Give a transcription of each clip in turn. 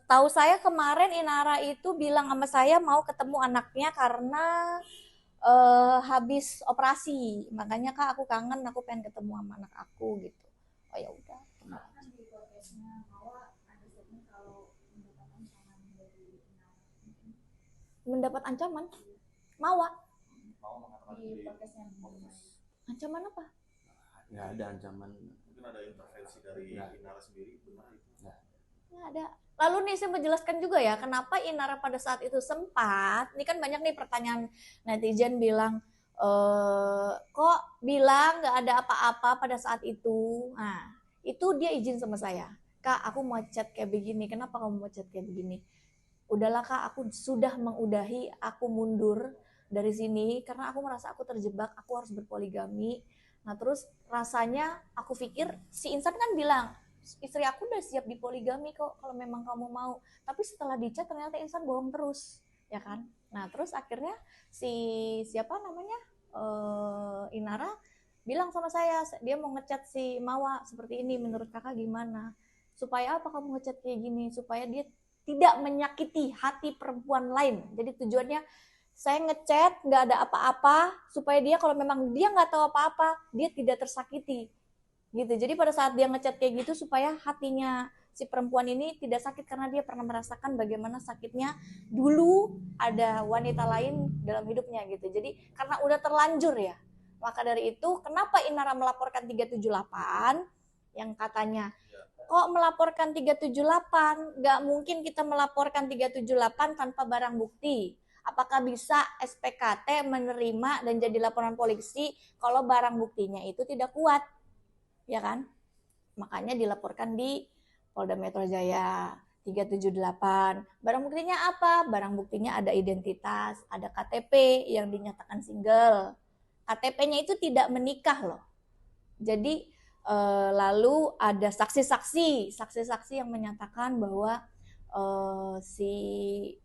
Tahu saya kemarin Inara itu bilang sama saya mau ketemu anaknya karena habis operasi. Makanya Kak aku kangen, aku pengen ketemu sama anak aku gitu. Oh ya udah. Mendapat ancaman? Mawa. Ancaman apa? Nggak ada ancaman. Mungkin ada intervensi dari Inara sendiri, benar itu? Nggak ada. Lalu nih saya menjelaskan juga ya, kenapa Inara pada saat itu sempat, ini kan banyak nih pertanyaan netizen bilang, kok bilang nggak ada apa-apa pada saat itu. Nah, itu dia izin sama saya. Kak, aku mau chat kayak begini, kenapa kamu mau chat kayak begini? Udahlah Kak, aku sudah mengudahi, aku mundur dari sini karena aku merasa aku terjebak, aku harus berpoligami. Nah terus rasanya aku pikir si Insan kan bilang istri aku udah siap dipoligami kok kalau memang kamu mau. Tapi setelah dicat ternyata Insan bohong terus, ya kan? Nah terus akhirnya si siapa namanya Inara bilang sama saya dia mau ngechat si Mawa seperti ini, menurut kakak gimana? Supaya apa kamu ngechat kayak gini? Supaya dia tidak menyakiti hati perempuan lain. Jadi tujuannya saya ngechat nggak ada apa-apa supaya dia kalau memang dia nggak tahu apa-apa dia tidak tersakiti gitu. Jadi pada saat dia ngechat kayak gitu supaya hatinya si perempuan ini tidak sakit karena dia pernah merasakan bagaimana sakitnya dulu ada wanita lain dalam hidupnya gitu. Jadi karena udah terlanjur ya. Maka dari itu kenapa Inara melaporkan 378 yang katanya kok melaporkan 378? Nggak mungkin kita melaporkan 378 tanpa barang bukti. Apakah bisa SPKT menerima dan jadi laporan polisi kalau barang buktinya itu tidak kuat? Ya kan? Makanya dilaporkan di Polda Metro Jaya 378. Barang buktinya apa? Barang buktinya ada identitas, ada KTP yang dinyatakan single. KTP-nya itu tidak menikah loh. Jadi lalu ada saksi-saksi yang menyatakan bahwa si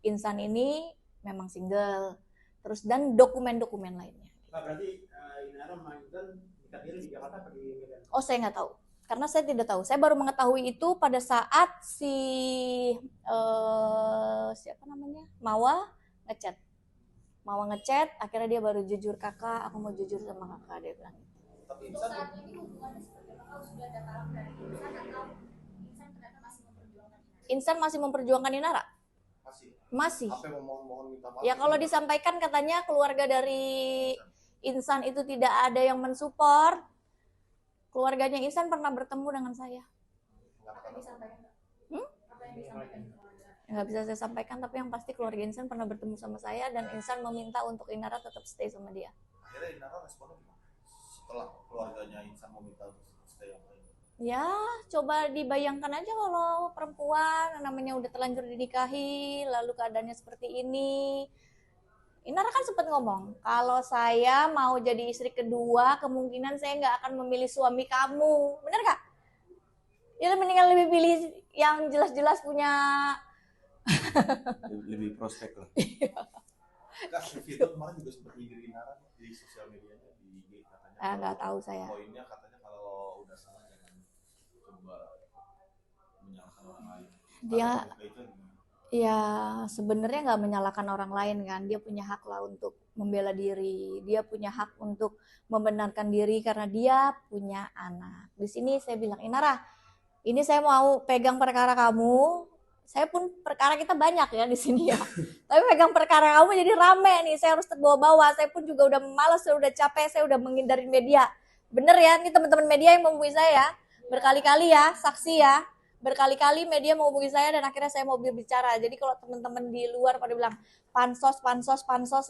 Insan ini memang single. Terus dan dokumen-dokumen lainnya. Pak, berarti Inara sama Intan nikah diri di Jakarta atau di Medan? Oh, saya nggak tahu. Karena saya tidak tahu. Saya baru mengetahui itu pada saat si siapa namanya? Ngechat. Mawa ngechat, akhirnya dia baru jujur, kakak, aku mau jujur sama kakak, dia bilang. Tapi Untuk saat ini hubungannya seperti apa? Kalau sudah ada talak dari Insan atau Insan ternyata masih memperjuangkan Inara? Insan masih memperjuangkan Inara? Masih. Sampai memohon minta maaf. Ya kalau disampaikan katanya keluarga dari Insan itu tidak ada yang mensupport. Keluarganya Insan pernah bertemu dengan saya. Apa yang disampaikan? Apa yang disampaikan keluarga? Nggak bisa saya sampaikan, tapi yang pasti keluarga Insan pernah bertemu sama saya dan Insan meminta untuk Inara tetap stay sama dia. Akhirnya Inara responnya gimana? Setelah keluarganya Insan meminta untuk stay yang lain. Ya, coba dibayangkan aja kalau perempuan namanya udah terlanjur dinikahi, lalu keadaannya seperti ini. Inara kan sempat ngomong, kalau saya mau jadi istri kedua, kemungkinan saya nggak akan memilih suami kamu. Bener gak? Ya mendingan lebih pilih yang jelas-jelas punya lebih prospek lah. Kak, Vito kemarin juga sempat nyindir Inara di sosial medianya, di IG katanya. nggak tahu saya. Poinnya katanya kalau udah salah jangan coba menyalahkan orang lain. Dia ya sebenarnya nggak menyalahkan orang lain kan, dia punya hak lah untuk membela diri, dia punya hak untuk membenarkan diri karena dia punya anak. Di sini saya bilang, Inara, ini saya mau pegang perkara kamu. Saya pun perkara kita banyak ya di sini ya. Tapi pegang perkara kamu jadi rame nih, saya harus terbawa-bawa. Saya pun juga udah malas, saya udah capek, saya udah menghindari media. Bener ya, ini teman-teman media yang menghubungi saya berkali-kali ya, saksi ya. Berkali-kali media menghubungi saya dan akhirnya saya mau berbicara. Jadi kalau teman-teman di luar pada bilang pansos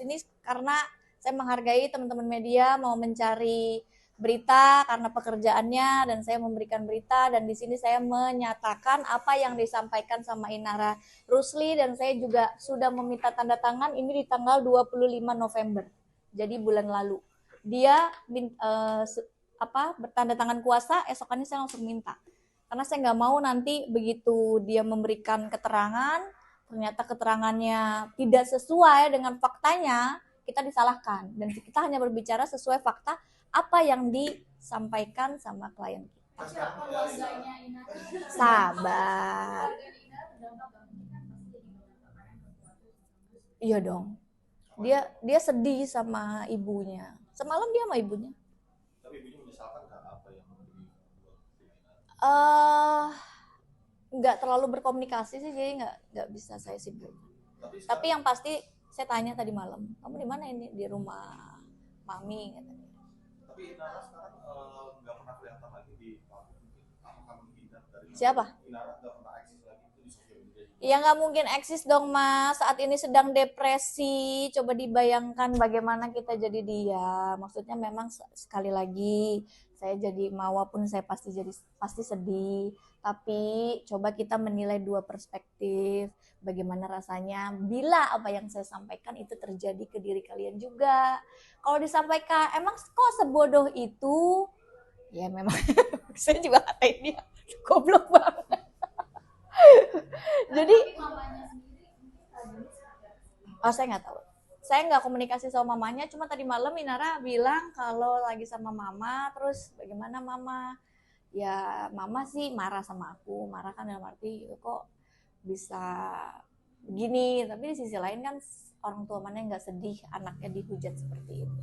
ini karena saya menghargai teman-teman media mau mencari berita karena pekerjaannya dan saya memberikan berita dan di sini saya menyatakan apa yang disampaikan sama Inara Rusli dan saya juga sudah meminta tanda tangan ini di tanggal 25 November. Jadi bulan lalu. Dia bertanda tangan kuasa, esokannya saya langsung minta. Karena saya nggak mau nanti begitu dia memberikan keterangan, ternyata keterangannya tidak sesuai dengan faktanya, kita disalahkan. Dan kita hanya berbicara sesuai fakta apa yang disampaikan sama klien kita. Siapa keluarganya Inara? Sabar. berdampak gak mungkin kan pasti jadi berdampak karena sesuatu. Iya dong. Dia sedih sama ibunya. Semalam dia sama ibunya. Tapi ibunya menyesalkan nggak apa yang menjadi buat Eh, nggak terlalu berkomunikasi sih, jadi nggak bisa saya simpulkan. Tapi yang pasti saya tanya tadi malam, kamu di mana ini? Di rumah mami katanya. Tapi Inara sekarang nggak pernah kelihatan lagi di panggung. Apakah menghindar dari Siapa? Inara nggak pernah eksis lagi itu di sosial media. Ya nggak mungkin eksis dong mas, saat ini sedang depresi. Coba dibayangkan bagaimana kita jadi dia. Maksudnya memang sekali lagi saya jadi Mawa pun saya pasti sedih. Tapi coba kita menilai dua perspektif. Bagaimana rasanya bila apa yang saya sampaikan itu terjadi ke diri kalian juga. Kalau disampaikan emang kok sebodoh itu, ya memang saya juga katain dia goblok banget. Jadi Mamanya sendiri mungkin tadi saya nggak tahu. Saya nggak komunikasi sama mamanya, cuma tadi malam Inara bilang kalau lagi sama mama, terus bagaimana mama? Ya mama sih marah sama aku, marah kan dalam arti kok bisa begini, tapi di sisi lain kan orang tua mana nggak sedih anaknya dihujat seperti ini.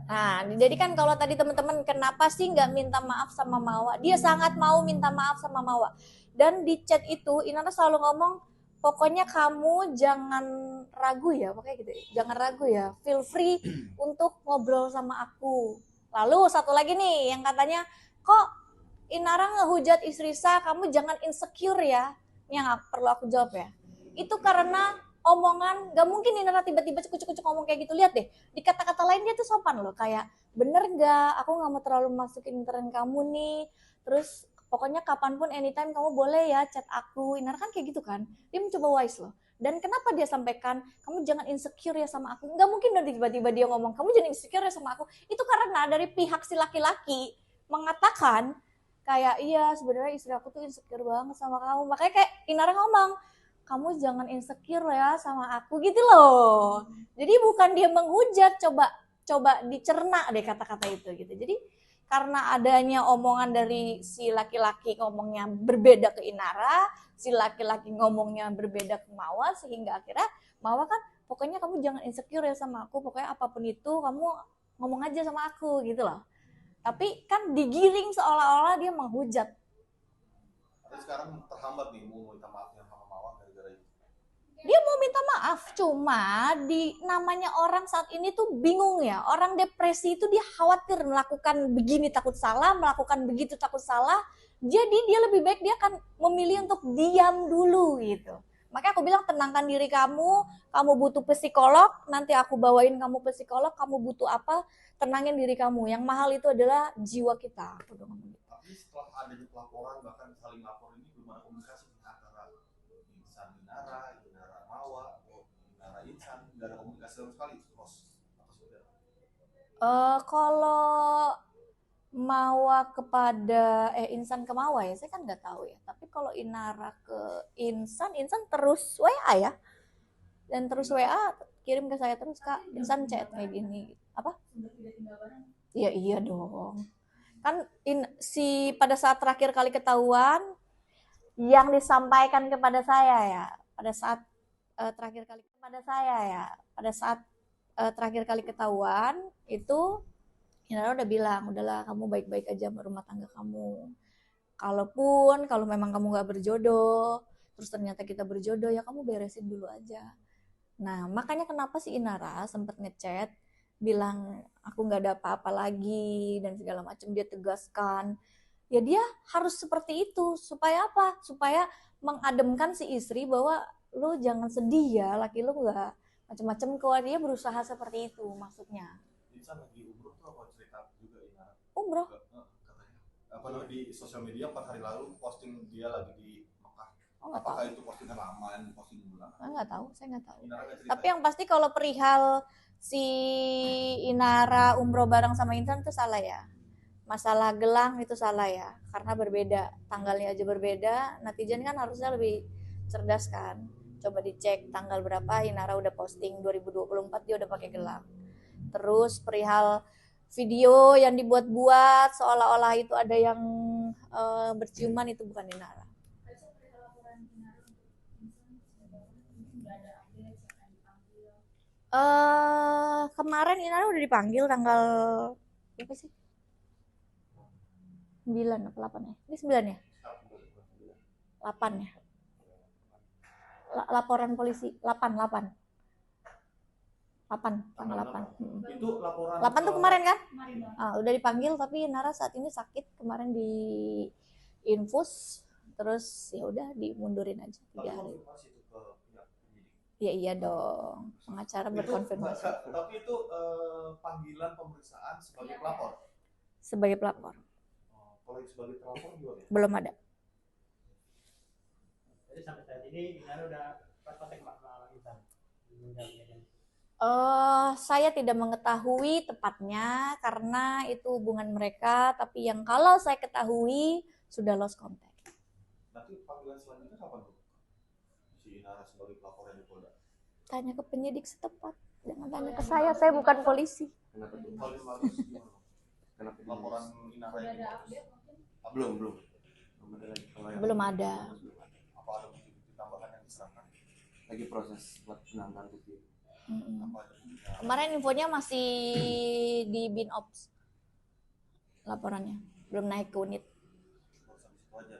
Nah, jadi kan kalau tadi teman-teman kenapa sih nggak minta maaf sama Mawa? Dia sangat mau minta maaf sama Mawa. Dan di chat itu Inara selalu ngomong, pokoknya kamu jangan ragu ya, pokoknya gitu. Jangan ragu ya, feel free untuk ngobrol sama aku. Lalu satu lagi nih yang katanya, kok Inara ngehujat istri saya, kamu jangan insecure ya. Ini yang perlu aku jawab ya. Itu karena omongan, gak mungkin Inara tiba-tiba cukup-cukup ngomong kayak gitu. Lihat deh, di kata-kata lain dia tuh sopan loh. Kayak, bener gak? Aku gak mau terlalu masukin intern kamu nih. Terus pokoknya kapanpun anytime kamu boleh ya chat aku. Inara kan kayak gitu kan. Dia mencoba wise loh. Dan kenapa dia sampaikan, kamu jangan insecure ya sama aku. Gak mungkin dong tiba-tiba dia ngomong, kamu jangan insecure ya sama aku. Itu karena dari pihak si laki-laki mengatakan, kayak iya sebenarnya istri aku tuh insecure banget sama kamu. Makanya kayak Inara ngomong, kamu jangan insecure ya sama aku gitu loh. Jadi bukan dia menghujat, coba dicerna deh kata-kata itu gitu. Jadi karena adanya omongan dari si laki-laki ngomongnya berbeda ke Inara, si laki-laki ngomongnya berbeda ke Mawa, sehingga akhirnya Mawa kan pokoknya kamu jangan insecure ya sama aku, pokoknya apapun itu kamu ngomong aja sama aku gitu loh. Tapi kan digiring seolah-olah dia menghujat. Tapi sekarang terhambat nih mau minta maafnya sama Mawar gara-gara itu. Dia mau minta maaf, cuma di namanya orang saat ini tuh bingung ya. Orang depresi itu dia khawatir melakukan begini takut salah, melakukan begitu takut salah. Jadi dia lebih baik dia akan memilih untuk diam dulu gitu. Makanya aku bilang tenangkan diri kamu butuh psikolog, nanti aku bawain kamu psikolog, kamu butuh apa, tenangin diri kamu. Yang mahal itu adalah jiwa kita. Aku udah ngomong gitu. Tapi setelah adanya pelaporan bahkan saling lapor ini belum ada komunikasi antara Insan Inara, Inara Mawa, atau Inara Insan, nggak ada komunikasi sama sekali terus atas saudara. Kalau Mawa kepada Insan ke Mawa ya, saya kan nggak tahu ya. Tapi kalau Inara ke Insan terus WA ya, dan terus WA kirim ke saya terus Kak, Insan chat kayak gini. Apa? Iya dong. Kan si pada saat terakhir kali ketahuan yang disampaikan kepada saya ya, pada saat terakhir kali ketahuan itu Inara udah bilang, udahlah kamu baik-baik aja sama rumah tangga kamu. Kalau memang kamu gak berjodoh, terus ternyata kita berjodoh, ya kamu beresin dulu aja. Nah, makanya kenapa si Inara sempat ngechat, bilang aku gak ada apa-apa lagi, dan segala macam dia tegaskan. Ya dia harus seperti itu, supaya apa? Supaya mengademkan si istri bahwa lu jangan sedih ya, laki lu gak macam-macam, kalau dia berusaha seperti itu maksudnya. Insan lagi umroh tuh apa cerita juga Inara? Umroh? Katanya. Apa namanya di sosial media 4 hari lalu posting dia lagi di Mekah. Oh, nggak Apakah tahu. itu postingan lama, posting bulan? Nggak tahu, saya nggak tahu. Inara nggak cerita. Tapi yang pasti kalau perihal si Inara umroh bareng sama Insan itu salah ya. Masalah gelang itu salah ya, karena berbeda, tanggalnya aja berbeda. Netizen kan harusnya lebih cerdas kan. Coba dicek tanggal berapa Inara udah posting 2024 dia udah pakai gelang. Terus perihal video yang dibuat-buat seolah-olah itu ada yang berciuman itu bukan Inara. Baca berita laporan Inara untuk insan sudah ada update siapa yang dipanggil. Kemarin Inara udah dipanggil tanggal berapa sih? 9 apa 8 ya? Ini 9 ya? 8 ya? Laporan polisi 8 tanggal 8. Itu laporan 8 tuh kemarin kan? Kemarin Bang. Udah dipanggil tapi Nara saat ini sakit, kemarin di infus, terus ya udah dimundurin aja 3 hari. konfirmasi itu ke pihak penyidik. Ya iya dong, pengacara berkonfirmasi Tapi itu panggilan pemeriksaan sebagai pelapor. sebagai pelapor. Kalau yang sebagai pelapor gimana? Belum ada. Jadi sampai saat ini Inara udah kontak sama Insan. Saya tidak mengetahui tepatnya karena itu hubungan mereka, tapi yang kalau saya ketahui sudah lost contact. Nanti panggilan selanjutnya kapan tuh? Si Inara sebagai pelapor yang di Polda. Tanya ke penyidik setempat, jangan tanya ke saya bukan polisi. Kenapa tuh? Kalau yang lalu gimana? Kenapa di- Laporan Inara Sudah ini ada update mungkin. belum. Belum ada lagi. Kalau yang- Belum ada. Apa ada bukti-bukti tambahan yang diserahkan? Lagi proses buat penambahan bukti. Apa ada buktinya? Kemarin infonya masih di Binops laporannya, belum naik ke unit. Urusan di situ aja.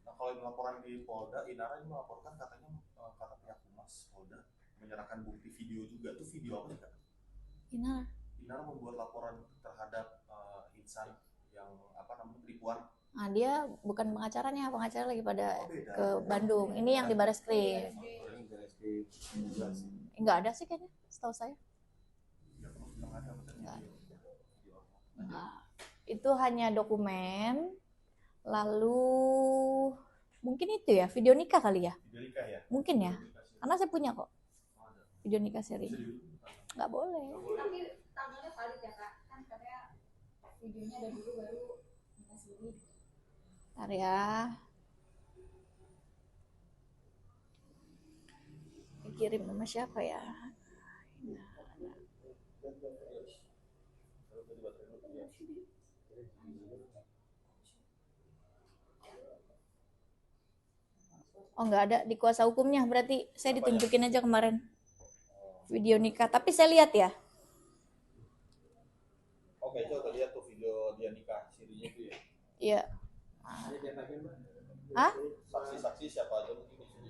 Nah kalau yang laporan di Polda, Inara ini melaporkan katanya kata pihak Humas Polda menyerahkan bukti video juga. Itu video apa sih Kak? Inara. Inara membuat laporan terhadap insan yang penipuan. Nah, dia bukan pengacaranya, pengacara lagi pada Oh, beda. ke Bandung. Ini yang di Bareskrim. Ini beres di jelas. Enggak ada sih kayaknya, setahu saya. Ya, kamu bilang ada apa tadi? Enggak. Video. Nah, itu hanya dokumen. Lalu mungkin itu ya, video nikah kali ya. Video nikah ya? Mungkin ya. Karena saya punya kok Oh, ada. video nikah seri. Bisa diunduh? Nggak boleh. Tapi tanggalnya valid ya Kak. Kan katanya videonya ada dulu baru dikasih ini. Bentar ya. Kirim sama siapa ya? Oh nggak ada di kuasa hukumnya, berarti saya ditunjukin aja kemarin video nikah. Tapi saya lihat ya, Oke, coba lihat tuh video dia nikah sirinya itu ya. iya. Hah? Saksi-saksi siapa aja mungkin di sini.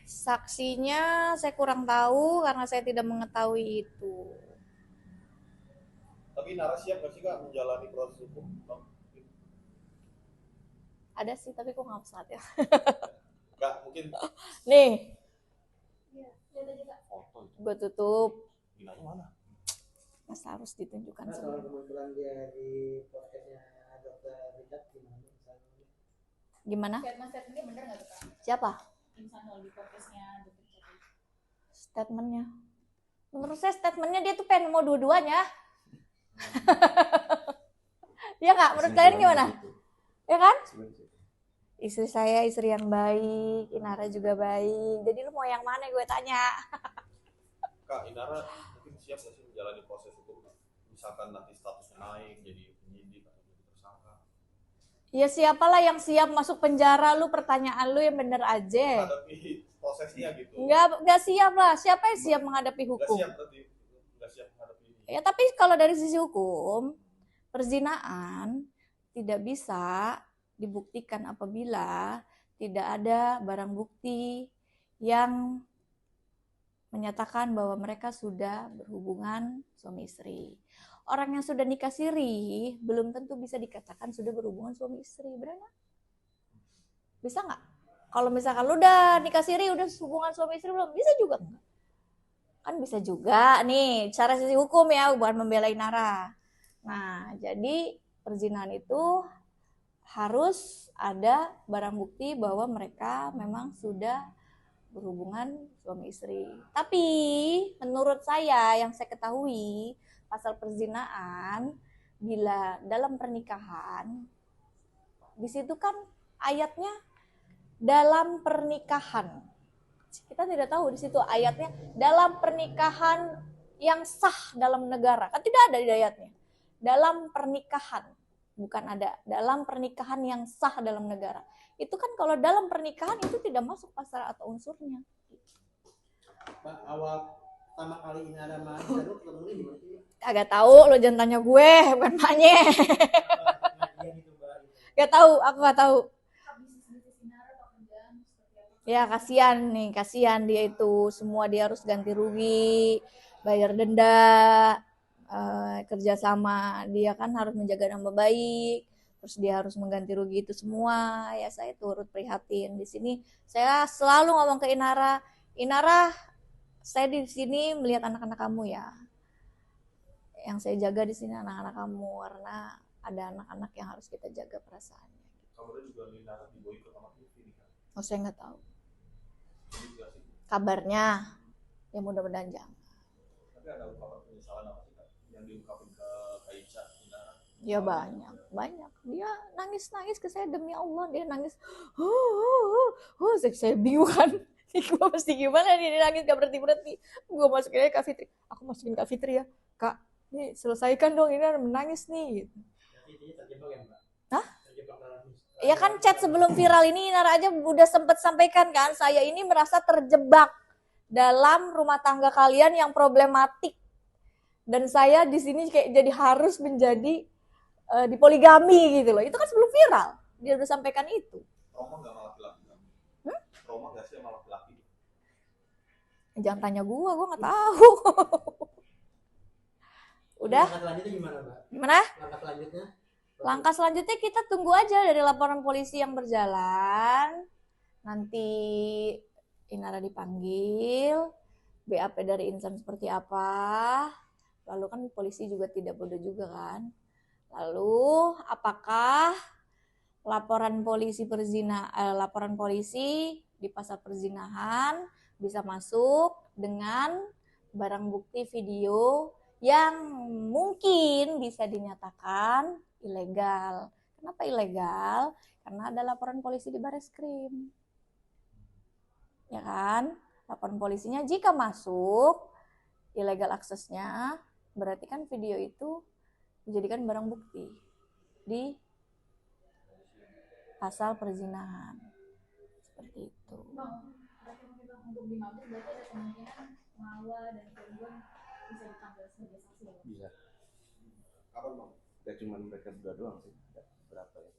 Saksinya saya kurang tahu karena saya tidak mengetahui itu. Tapi Nara siap nggak sih Kak menjalani proses hukum? Ada sih, tapi kok nggak saat ya. Nggak, mungkin Nih, Iya, lihat aja Kak. foto itu. gue tutup. Ginanya mana? Mas harus ditunjukkan Nah, semua. kalau kebetulan dia di podcastnya Dr. Richard gimana? Gimana? Statement-statementnya bener nggak tuh Kak? Siapa? Insan kalau di podcastnya Dr. Cakri. Statementnya. Menurut saya statementnya dia tuh pengen mau dua-duanya. Iya kak, menurut kalian gimana? Ya kan? Istri saya istri yang baik, Inara juga baik. Jadi lu mau yang mana gue tanya? Kak, Inara mungkin siap nggak sih menjalani proses hukum? Misalkan nanti statusnya naik jadi penyidik atau jadi tersangka. Ya siapalah yang siap masuk penjara, lu pertanyaan lu yang bener aja. Menghadapi prosesnya gitu. Enggak siap lah. Siapa yang siap menghadapi Nggak hukum? siap berarti. Nggak siap menghadapi ini. Ya tapi kalau dari sisi hukum, perzinaan tidak bisa dibuktikan apabila tidak ada barang bukti yang menyatakan bahwa mereka sudah berhubungan suami istri. Orang yang sudah nikah siri belum tentu bisa dikatakan sudah berhubungan suami istri, benar nggak? Bisa nggak? Kalau misalkan lu udah nikah siri, udah hubungan suami istri belum? Bisa juga nggak? Kan bisa juga nih, cara sisi hukum ya, bukan membela Nara. Nah, jadi perzinahan itu harus ada barang bukti bahwa mereka memang sudah berhubungan suami istri. Tapi menurut saya yang saya ketahui pasal perzinaan bila dalam pernikahan di situ kan ayatnya dalam pernikahan. Kita tidak tahu di situ ayatnya dalam pernikahan yang sah dalam negara. Kan tidak ada di ayatnya. Dalam pernikahan bukan ada dalam pernikahan yang sah dalam negara. Itu kan kalau dalam pernikahan itu tidak masuk pasal atau unsurnya. Pak, awal pertama kali Inara sama Zainul ketemu di mana sih? Kagak tahu, lo jangan tanya gue, bukan maknya. Pengajian itu Mbak. Gak tahu, aku gak tahu. bisnis Inara atau kerjaan seperti apa? Ya kasihan dia itu, semua dia harus ganti rugi, bayar denda, kerjasama, dia kan harus menjaga nama baik, terus dia harus mengganti rugi itu semua. Ya saya turut prihatin. Di sini saya selalu ngomong ke Inara, Inara, saya di sini melihat anak-anak kamu ya. Yang saya jaga di sini anak-anak kamu, karena ada anak-anak yang harus kita jaga perasaannya. Kabarnya juga Inara diboikot sama TV nih kan. Oh saya nggak tahu. Ini juga sih. Kabarnya, ya mudah-mudahan jangan. Tapi ada ungkapan penyesalan apa sih Kak yang diungkapin ke Aisyah Inara? Ya banyak. Dia nangis ke saya, demi Allah dia nangis. Saya bingung kan. Gue mesti gimana nih, dia nangis gak berhenti. Gue masukin aja Kak Fitri. Aku masukin Kak Fitri ya. Kak, nih selesaikan dong, ini menangis nih. Gitu. Jadi ini terjebak ya Mbak? Hah? Terjebak dalam Ya kan chat sebelum viral ini Inara aja udah sempet sampaikan kan, saya ini merasa terjebak dalam rumah tangga kalian yang problematik. Dan saya di sini kayak jadi harus menjadi dipoligami gitu loh. Itu kan sebelum viral. Dia udah sampaikan itu. Trauma nggak sama laki-laki kan? Trauma nggak sih sama laki-laki? Jangan tanya gue nggak tahu. Udah? Langkah selanjutnya gimana Mbak? Gimana? Langkah selanjutnya? Langkah selanjutnya kita tunggu aja dari laporan polisi yang berjalan. Nanti Inara dipanggil, BAP dari insan seperti apa. Lalu kan polisi juga tidak bodoh juga kan. Lalu apakah laporan polisi di pasal perzinahan bisa masuk dengan barang bukti video yang mungkin bisa dinyatakan ilegal. Kenapa ilegal? Karena ada laporan polisi di Bareskrim. Ya kan? Laporan polisinya jika masuk ilegal aksesnya, berarti kan video itu dijadikan barang bukti di pasal perzinahan. Seperti itu. Bang, untuk di Mabes berarti ada kemungkinan Mawa dan Cirebon bisa dipanggil sebagai saksi ya? Bisa. Kapan Bang? Ya cuma mereka berdua doang sih. Ada berapa ya?